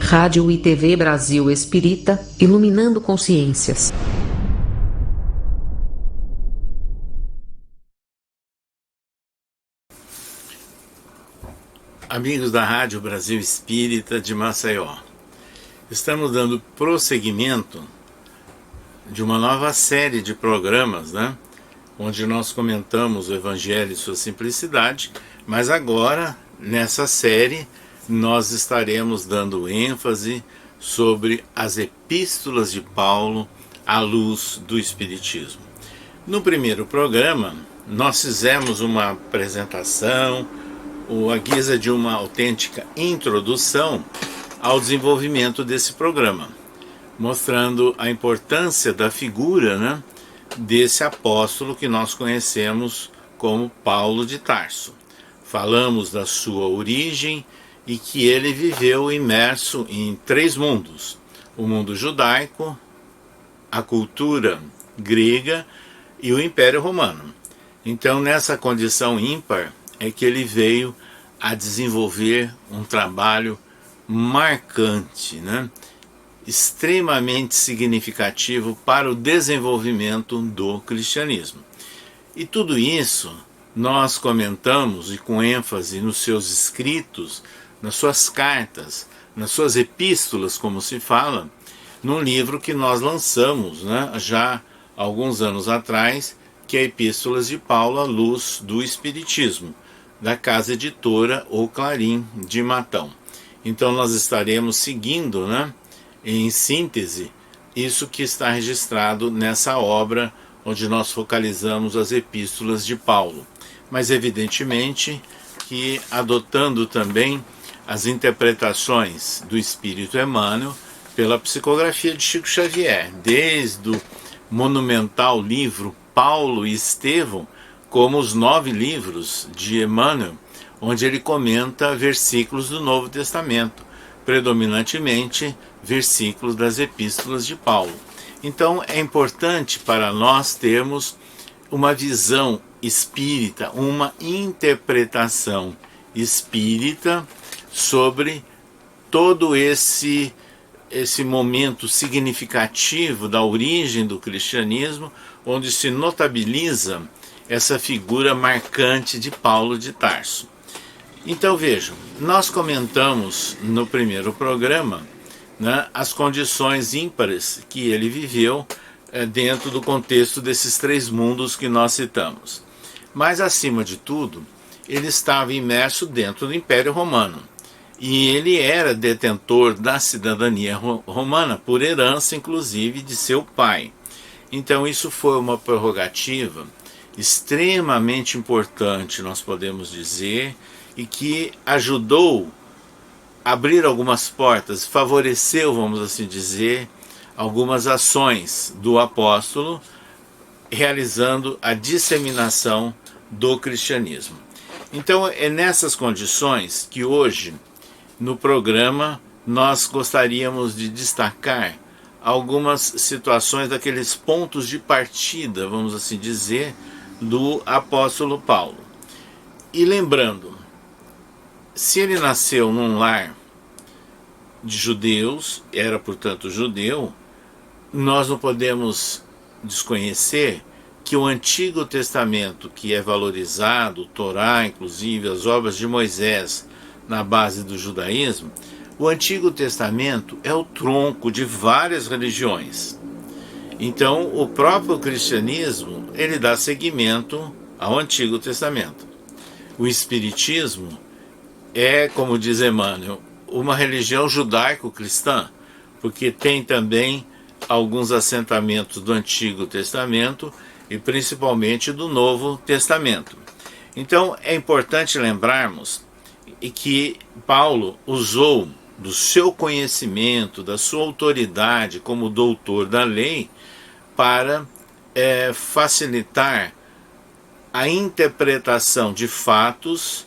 Rádio e TV Brasil Espírita, iluminando consciências. Amigos da Rádio Brasil Espírita de Maceió, estamos dando prosseguimento de uma nova série de programas, onde nós comentamos o Evangelho e sua simplicidade, mas agora, nessa série, nós estaremos dando ênfase sobre as epístolas de Paulo à luz do Espiritismo. No primeiro programa, nós fizemos uma apresentação, à guisa de uma autêntica introdução ao desenvolvimento desse programa, mostrando a importância da figura, desse apóstolo que nós conhecemos como Paulo de Tarso. Falamos da sua origem e que ele viveu imerso em 3 mundos: o mundo judaico, a cultura grega e o Império Romano. Então, nessa condição ímpar, é que ele veio a desenvolver um trabalho marcante, extremamente significativo para o desenvolvimento do cristianismo. E tudo isso nós comentamos, e com ênfase nos seus escritos, nas suas cartas, nas suas epístolas, como se fala, num livro que nós lançamos já há alguns anos atrás, que é Epístolas de Paulo à Luz do Espiritismo, da casa editora O Clarim de Matão. Então nós estaremos seguindo, em síntese, isso que está registrado nessa obra, onde nós focalizamos as epístolas de Paulo. Mas evidentemente que adotando também as interpretações do Espírito Emmanuel pela psicografia de Chico Xavier, desde o monumental livro Paulo e Estevão, como os 9 livros de Emmanuel, onde ele comenta versículos do Novo Testamento, predominantemente versículos das epístolas de Paulo. Então é importante para nós termos uma visão espírita, uma interpretação espírita sobre todo esse momento significativo da origem do cristianismo, onde se notabiliza essa figura marcante de Paulo de Tarso. Então vejam, nós comentamos no primeiro programa as condições ímpares que ele viveu dentro do contexto desses 3 mundos que nós citamos. Mas acima de tudo, ele estava imerso dentro do Império Romano. E ele era detentor da cidadania romana, por herança inclusive de seu pai. Então isso foi uma prerrogativa extremamente importante, nós podemos dizer, e que ajudou a abrir algumas portas, favoreceu, vamos assim dizer, algumas ações do apóstolo, realizando a disseminação do cristianismo. Então é nessas condições que hoje, no programa, nós gostaríamos de destacar algumas situações daqueles pontos de partida, vamos assim dizer, do apóstolo Paulo. E lembrando, se ele nasceu num lar de judeus, era portanto judeu, nós não podemos desconhecer que o Antigo Testamento, que é valorizado, o Torá, inclusive as obras de Moisés, na base do judaísmo, o Antigo Testamento é o tronco de várias religiões. Então, o próprio cristianismo, ele dá seguimento ao Antigo Testamento. O Espiritismo é, como diz Emmanuel, uma religião judaico-cristã, porque tem também alguns assentamentos do Antigo Testamento e principalmente do Novo Testamento. Então, é importante lembrarmos que Paulo usou do seu conhecimento, da sua autoridade como doutor da lei, para facilitar a interpretação de fatos,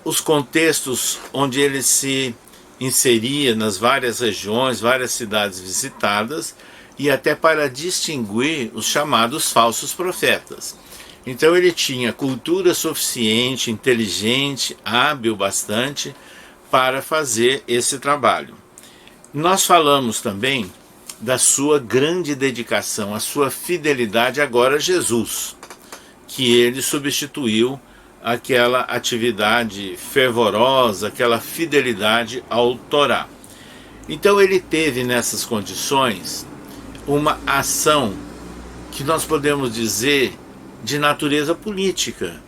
os contextos onde ele se inseria nas várias regiões, várias cidades visitadas, e até para distinguir os chamados falsos profetas. Então ele tinha cultura suficiente, inteligente, hábil bastante, para fazer esse trabalho. Nós falamos também da sua grande dedicação, a sua fidelidade agora a Jesus, que ele substituiu aquela atividade fervorosa, aquela fidelidade ao Torá. Então ele teve nessas condições uma ação que nós podemos dizer de natureza política.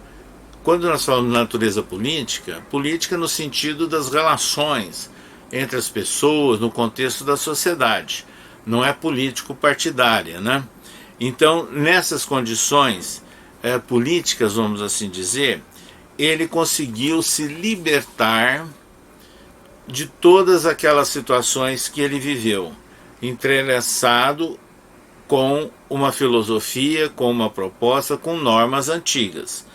Quando nós falamos de natureza política, política no sentido das relações entre as pessoas, no contexto da sociedade, não é político-partidária, né? Então, nessas condições políticas, vamos assim dizer, ele conseguiu se libertar de todas aquelas situações que ele viveu, entrelaçado com uma filosofia, com uma proposta, com normas antigas.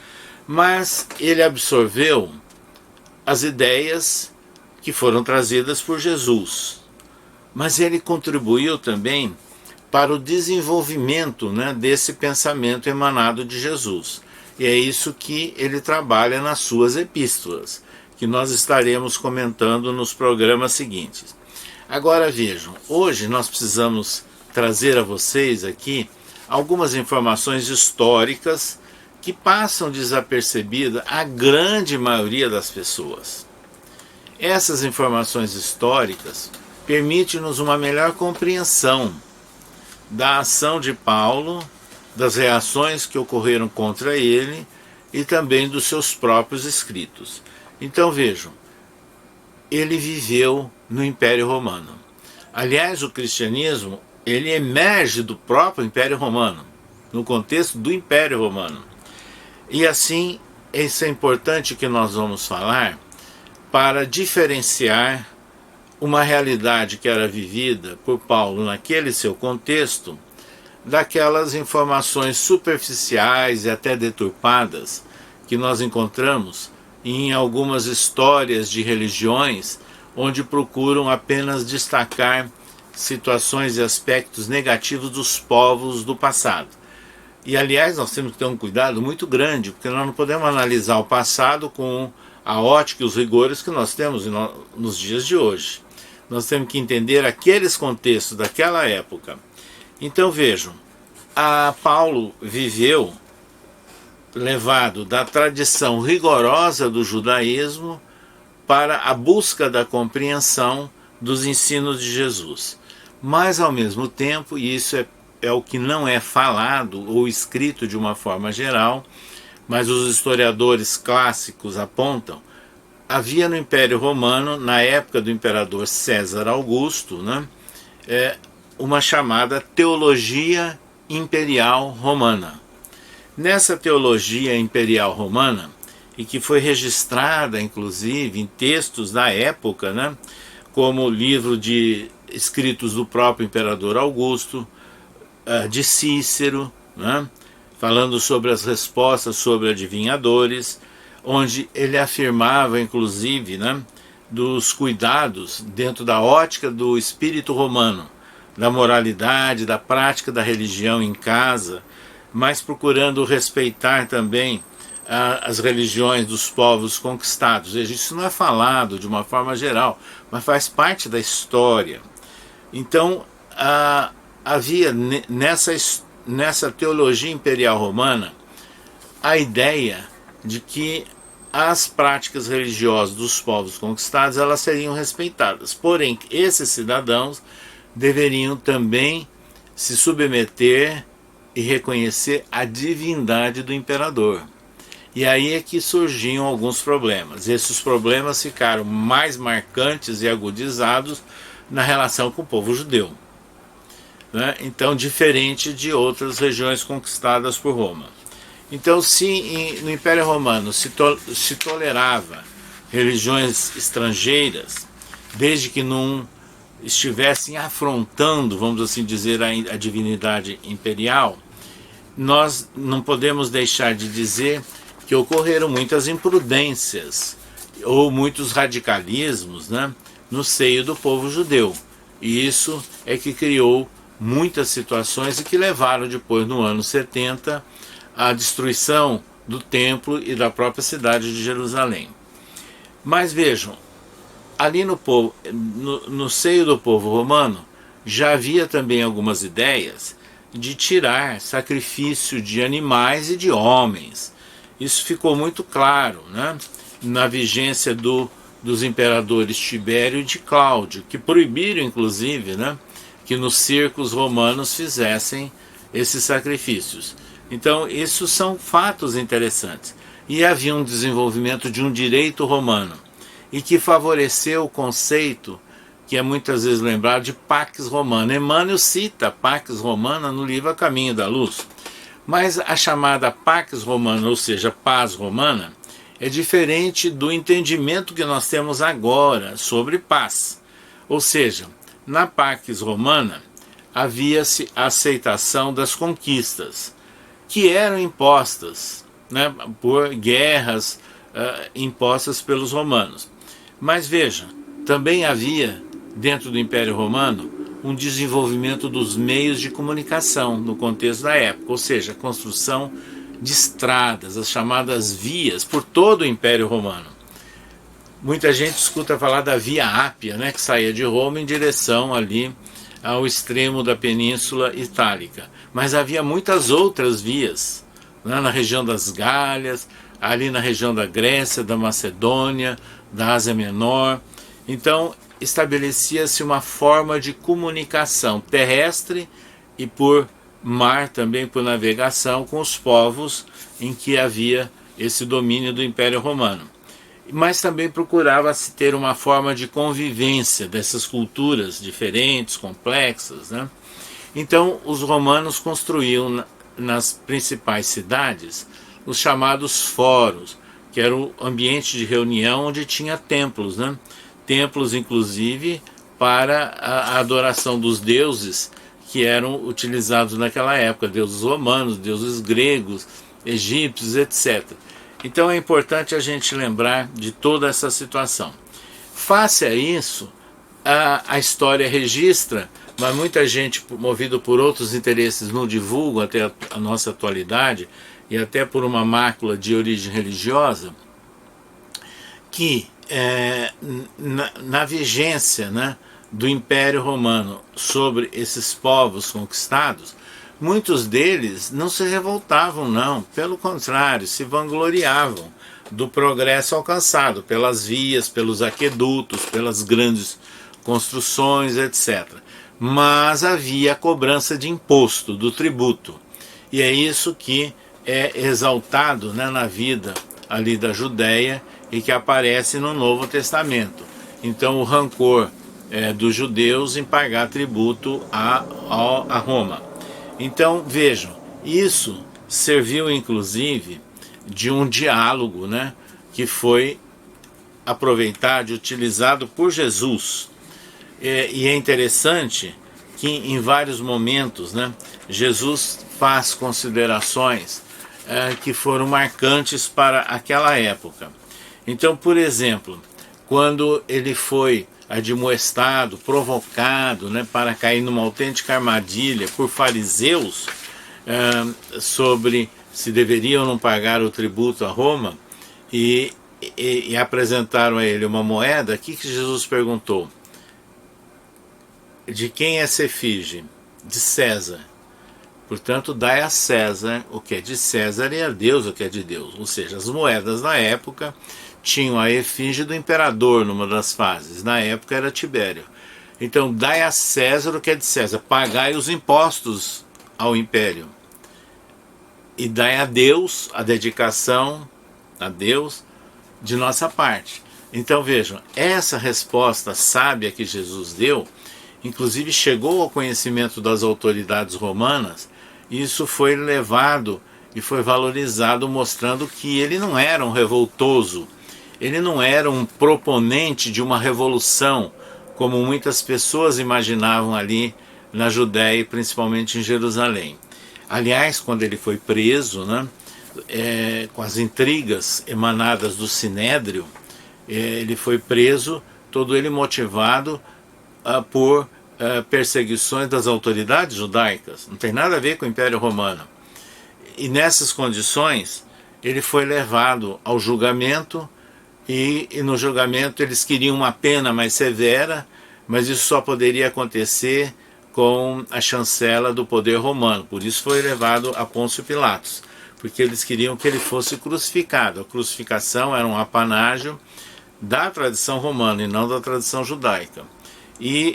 Mas ele absorveu as ideias que foram trazidas por Jesus. Mas ele contribuiu também para o desenvolvimento, né, desse pensamento emanado de Jesus. E é isso que ele trabalha nas suas epístolas, que nós estaremos comentando nos programas seguintes. Agora vejam, hoje nós precisamos trazer a vocês aqui algumas informações históricas que passam desapercebida a grande maioria das pessoas. Essas informações históricas permitem-nos uma melhor compreensão da ação de Paulo, das reações que ocorreram contra ele e também dos seus próprios escritos. Então vejam, ele viveu no Império Romano. Aliás, o cristianismo ele emerge do próprio Império Romano, no contexto do Império Romano. E assim, isso é importante que nós vamos falar para diferenciar uma realidade que era vivida por Paulo naquele seu contexto daquelas informações superficiais e até deturpadas que nós encontramos em algumas histórias de religiões onde procuram apenas destacar situações e aspectos negativos dos povos do passado. E aliás, nós temos que ter um cuidado muito grande, porque nós não podemos analisar o passado com a ótica e os rigores que nós temos nos dias de hoje. Nós temos que entender aqueles contextos daquela época. Então vejam, Paulo viveu levado da tradição rigorosa do judaísmo para a busca da compreensão dos ensinos de Jesus. Mas ao mesmo tempo, e isso é o que não é falado ou escrito de uma forma geral, mas os historiadores clássicos apontam, havia no Império Romano, na época do imperador César Augusto, né, uma chamada teologia imperial romana. Nessa teologia imperial romana, e que foi registrada inclusive em textos da época, né, como o livro de escritos do próprio imperador Augusto, de Cícero, né, falando sobre as respostas sobre adivinhadores, onde ele afirmava inclusive, né, dos cuidados dentro da ótica do espírito romano, da moralidade, da prática da religião em casa, mas procurando respeitar também as religiões dos povos conquistados. Isso não é falado de uma forma geral, mas faz parte da história. Então, havia nessa teologia imperial romana a ideia de que as práticas religiosas dos povos conquistados elas seriam respeitadas. Porém, esses cidadãos deveriam também se submeter e reconhecer a divindade do imperador. E aí é que surgiam alguns problemas. Esses problemas ficaram mais marcantes e agudizados na relação com o povo judeu, né? Então, diferente de outras regiões conquistadas por Roma. Então, se no Império Romano se tolerava religiões estrangeiras, desde que não estivessem afrontando, vamos assim dizer, a divindade imperial, nós não podemos deixar de dizer que ocorreram muitas imprudências ou muitos radicalismos, né, no seio do povo judeu. E isso é que criou muitas situações e que levaram depois, no ano 70, à destruição do templo e da própria cidade de Jerusalém. Mas vejam, ali no seio do povo romano já havia também algumas ideias de tirar sacrifício de animais e de homens. Isso ficou muito claro, né, na vigência dos imperadores Tibério e de Cláudio, que proibiram inclusive, né, que nos circos romanos fizessem esses sacrifícios. Então, isso são fatos interessantes. E havia um desenvolvimento de um direito romano, e que favoreceu o conceito, que é muitas vezes lembrado, de Pax Romana. Emmanuel cita a Pax Romana no livro A Caminho da Luz. Mas a chamada Pax Romana, ou seja, paz romana, é diferente do entendimento que nós temos agora sobre paz. Ou seja, na Pax Romana havia-se a aceitação das conquistas, que eram impostas, né, por guerras impostas pelos romanos. Mas veja, também havia, dentro do Império Romano, um desenvolvimento dos meios de comunicação no contexto da época, ou seja, a construção de estradas, as chamadas vias, por todo o Império Romano. Muita gente escuta falar da Via Ápia, né, que saía de Roma em direção ali ao extremo da Península Itálica. Mas havia muitas outras vias, né, na região das Gálias, ali na região da Grécia, da Macedônia, da Ásia Menor. Então, estabelecia-se uma forma de comunicação terrestre e por mar também, por navegação, com os povos em que havia esse domínio do Império Romano. Mas também procurava-se ter uma forma de convivência dessas culturas diferentes, complexas, né? Então, os romanos construíam nas principais cidades os chamados fóruns, que era o ambiente de reunião onde tinha templos, né? Templos, inclusive, para a adoração dos deuses que eram utilizados naquela época, deuses romanos, deuses gregos, egípcios, etc. Então é importante a gente lembrar de toda essa situação. Face a isso, a história registra, mas muita gente, movido por outros interesses, não divulga até a nossa atualidade, e até por uma mácula de origem religiosa, que na vigência, né, do Império Romano sobre esses povos conquistados, muitos deles não se revoltavam, não, pelo contrário, se vangloriavam do progresso alcançado pelas vias, pelos aquedutos, pelas grandes construções, etc. Mas havia a cobrança de imposto, do tributo, e é isso que é exaltado, né, na vida ali da Judéia e que aparece no Novo Testamento. Então o rancor dos judeus em pagar tributo a Roma. Então vejam, isso serviu inclusive de um diálogo, né, que foi aproveitado e utilizado por Jesus. E é interessante que em vários momentos, né, Jesus faz considerações que foram marcantes para aquela época. Então, por exemplo, quando ele foi admoestado, provocado, né, para cair numa autêntica armadilha por fariseus sobre se deveriam ou não pagar o tributo a Roma, e apresentaram a ele uma moeda, o que Jesus perguntou? De quem é essa efígie? De César. Portanto, dai a César o que é de César e a Deus o que é de Deus. Ou seja, as moedas na época tinham a efígie do imperador numa das fases. Na época era Tibério. Então, dai a César o que é de César. Pagai os impostos ao império. E dai a Deus a dedicação a Deus de nossa parte. Então, vejam, essa resposta sábia que Jesus deu, inclusive chegou ao conhecimento das autoridades romanas. Isso foi levado e foi valorizado, mostrando que ele não era um revoltoso, ele não era um proponente de uma revolução, como muitas pessoas imaginavam ali na Judéia e principalmente em Jerusalém. Aliás, quando ele foi preso, né, com as intrigas emanadas do Sinédrio, ele foi preso, todo ele motivado por perseguições das autoridades judaicas, não tem nada a ver com o Império Romano. E nessas condições, ele foi levado ao julgamento e no julgamento eles queriam uma pena mais severa, mas isso só poderia acontecer com a chancela do poder romano. Por isso foi levado a Pôncio Pilatos, porque eles queriam que ele fosse crucificado. A crucificação era um apanágio da tradição romana e não da tradição judaica.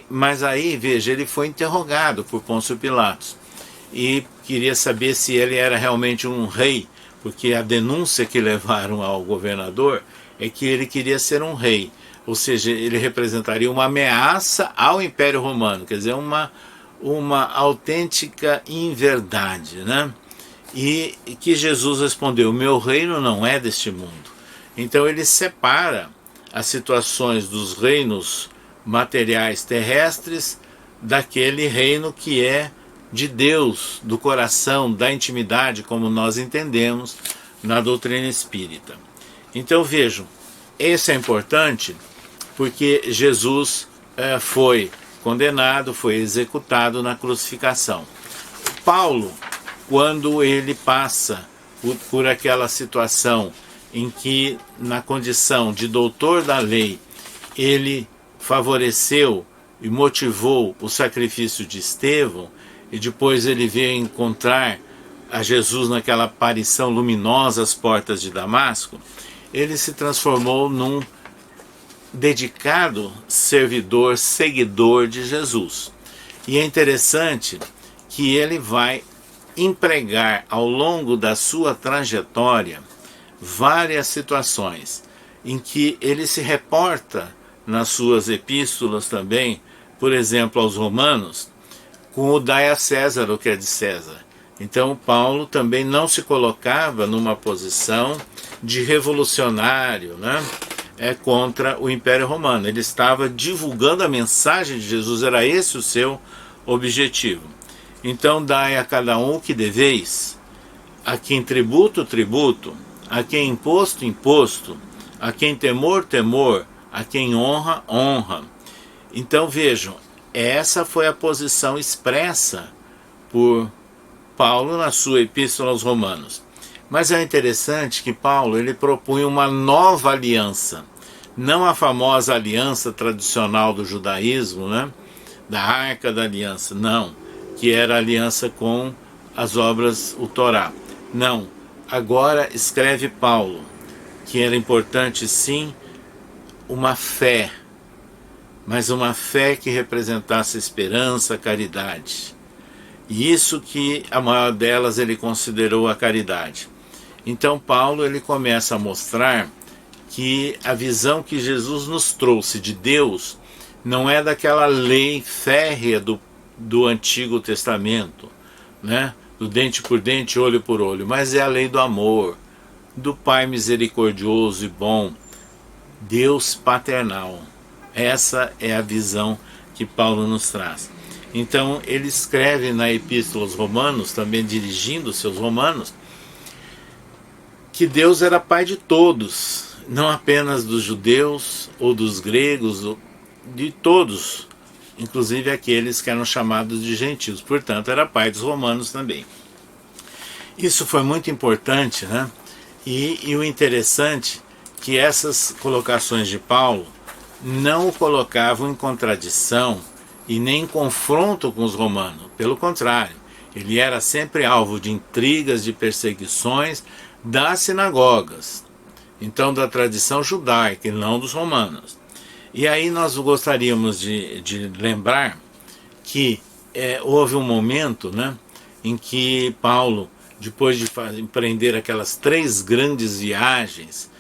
Mas aí, veja, ele foi interrogado por Pôncio Pilatos e queria saber se ele era realmente um rei, porque a denúncia que levaram ao governador é que ele queria ser um rei, ou seja, ele representaria uma ameaça ao Império Romano, quer dizer, uma autêntica inverdade, né? E que Jesus respondeu: meu reino não é deste mundo. Então ele separa as situações dos reinos materiais terrestres daquele reino que é de Deus, do coração, da intimidade, como nós entendemos na doutrina espírita. Então vejam, isso é importante porque Jesus foi condenado, foi executado na crucificação. Paulo, quando ele passa por aquela situação em que, na condição de doutor da lei, ele favoreceu e motivou o sacrifício de Estevão, e depois ele veio encontrar a Jesus naquela aparição luminosa às portas de Damasco, ele se transformou num dedicado servidor, seguidor de Jesus. E é interessante que ele vai empregar ao longo da sua trajetória várias situações em que ele se reporta nas suas epístolas também, por exemplo, aos Romanos, com o dai a César o que é de César. Então Paulo também não se colocava numa posição de revolucionário, né, contra o Império Romano. Ele estava divulgando a mensagem de Jesus, era esse o seu objetivo. Então dai a cada um o que deveis, a quem tributo, tributo, a quem imposto, imposto, a quem temor, temor, a quem honra, honra. Então vejam, essa foi a posição expressa por Paulo na sua epístola aos Romanos. Mas é interessante que Paulo ele propunha uma nova aliança, não a famosa aliança tradicional do judaísmo, né, da Arca da Aliança, não, que era a aliança com as obras, o Torá. Não, agora escreve Paulo que era importante sim uma fé, mas uma fé que representasse esperança, caridade. E isso que a maior delas ele considerou a caridade. Então Paulo ele começa a mostrar que a visão que Jesus nos trouxe de Deus não é daquela lei férrea do Antigo Testamento, né? Do dente por dente, olho por olho, mas é a lei do amor, do Pai misericordioso e bom, Deus paternal. Essa é a visão que Paulo nos traz. Então ele escreve na Epístola aos Romanos, também dirigindo os seus romanos, que Deus era Pai de todos, não apenas dos judeus ou dos gregos, de todos, inclusive aqueles que eram chamados de gentios. Portanto, era Pai dos romanos também. Isso foi muito importante, né? E o interessante é que essas colocações de Paulo não o colocavam em contradição e nem em confronto com os romanos. Pelo contrário, ele era sempre alvo de intrigas, de perseguições das sinagogas, então da tradição judaica e não dos romanos. E aí nós gostaríamos de lembrar que houve um momento, né, em que Paulo, depois de empreender aquelas 3 grandes viagens,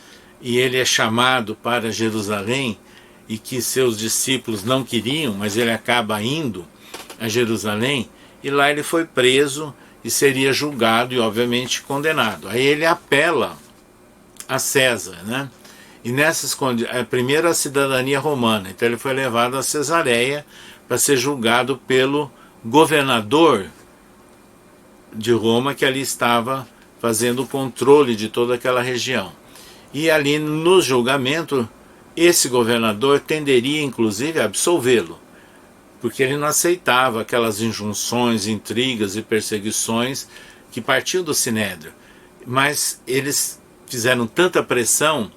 e ele é chamado para Jerusalém, e que seus discípulos não queriam, mas ele acaba indo a Jerusalém, e lá ele foi preso e seria julgado e obviamente condenado. Aí ele apela a César, né? E nessas condições, primeiro a cidadania romana, então ele foi levado a Cesareia para ser julgado pelo governador de Roma, que ali estava fazendo o controle de toda aquela região. E ali no julgamento, esse governador tenderia inclusive a absolvê-lo, porque ele não aceitava aquelas injunções, intrigas e perseguições que partiam do Sinédrio. Mas eles fizeram tanta pressão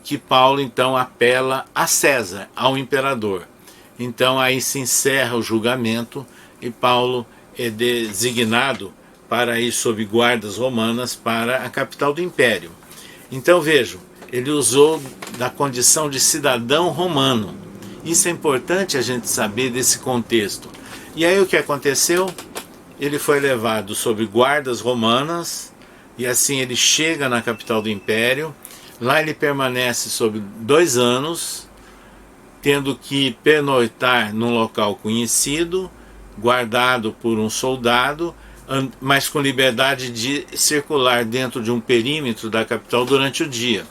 que Paulo então apela a César, ao imperador. Então aí se encerra o julgamento e Paulo é designado para ir sob guardas romanas para a capital do império. Então vejam, ele usou da condição de cidadão romano. Isso é importante a gente saber desse contexto. E aí o que aconteceu? Ele foi levado sob guardas romanas e assim ele chega na capital do império. Lá ele permanece sob 2 anos, tendo que pernoitar num local conhecido, guardado por um soldado, mas com liberdade de circular dentro de um perímetro da capital durante o dia.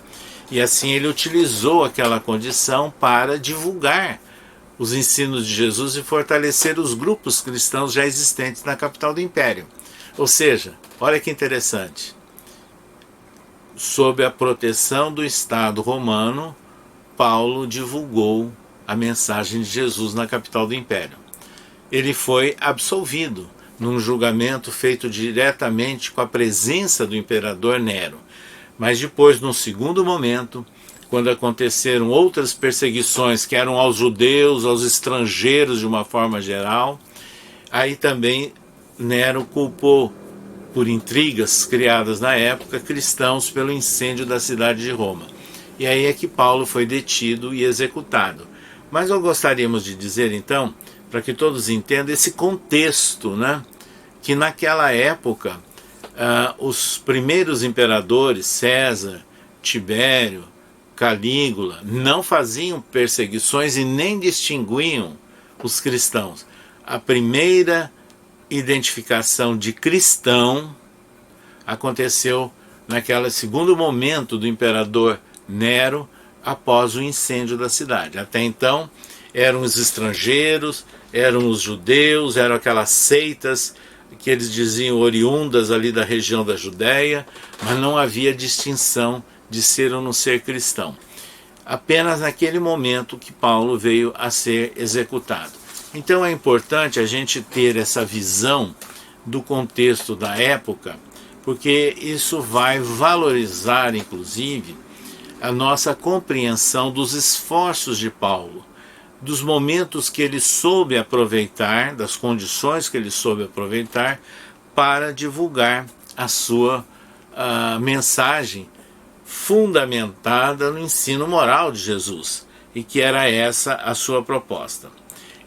E assim ele utilizou aquela condição para divulgar os ensinos de Jesus e fortalecer os grupos cristãos já existentes na capital do império. Ou seja, olha que interessante, sob a proteção do Estado romano, Paulo divulgou a mensagem de Jesus na capital do império. Ele foi absolvido num julgamento feito diretamente com a presença do imperador Nero. Mas depois, num segundo momento, quando aconteceram outras perseguições que eram aos judeus, aos estrangeiros de uma forma geral, aí também Nero culpou, por intrigas criadas na época, cristãos pelo incêndio da cidade de Roma. E aí é que Paulo foi detido e executado. Mas nós gostaríamos de dizer então, para que todos entendam esse contexto, né? Que naquela época os primeiros imperadores, César, Tibério, Calígula, não faziam perseguições e nem distinguiam os cristãos. A primeira identificação de cristão aconteceu naquele segundo momento do imperador Nero, após o incêndio da cidade. Até então eram os estrangeiros, eram os judeus, eram aquelas seitas que eles diziam oriundas ali da região da Judéia, mas não havia distinção de ser ou não ser cristão. Apenas naquele momento que Paulo veio a ser executado. Então é importante a gente ter essa visão do contexto da época, porque isso vai valorizar, inclusive, a nossa compreensão dos esforços de Paulo, dos momentos que ele soube aproveitar, das condições que ele soube aproveitar para divulgar a sua mensagem fundamentada no ensino moral de Jesus, e que era essa a sua proposta.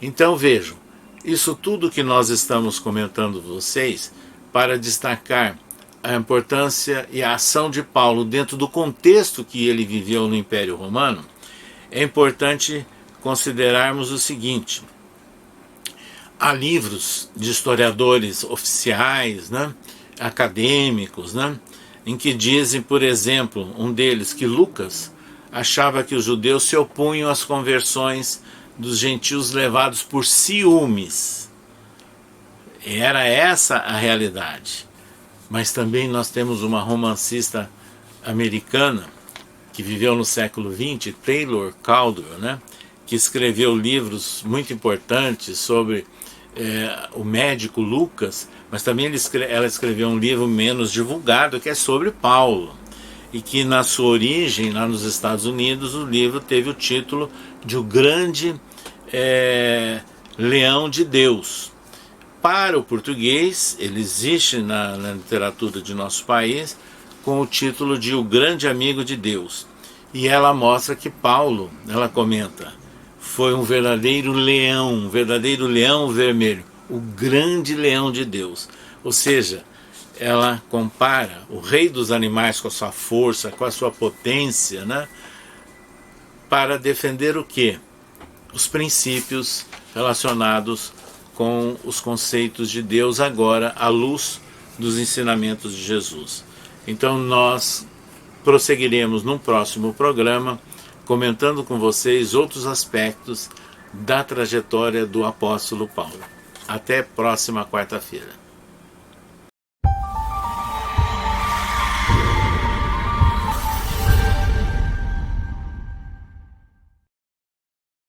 Então vejam, isso tudo que nós estamos comentando vocês para destacar a importância e a ação de Paulo dentro do contexto que ele viveu no Império Romano, é importante considerarmos o seguinte: há livros de historiadores oficiais, né, acadêmicos, né, em que dizem, por exemplo, um deles, que Lucas achava que os judeus se opunham às conversões dos gentios levados por ciúmes. Era essa a realidade. Mas também nós temos uma romancista americana que viveu no século XX, Taylor Caldwell, né, que escreveu livros muito importantes sobre o médico Lucas, mas também ela escreveu um livro menos divulgado, que é sobre Paulo, e que na sua origem, lá nos Estados Unidos, o livro teve o título de O Grande Leão de Deus. Para o português, ele existe na literatura de nosso país com o título de O Grande Amigo de Deus. E ela mostra que Paulo, ela comenta, foi um verdadeiro leão vermelho, o grande leão de Deus. Ou seja, ela compara o rei dos animais com a sua força, com a sua potência, né, para defender o quê? Os princípios relacionados com os conceitos de Deus, agora à luz dos ensinamentos de Jesus. Então nós prosseguiremos num próximo programa comentando com vocês outros aspectos da trajetória do apóstolo Paulo. Até próxima quarta-feira.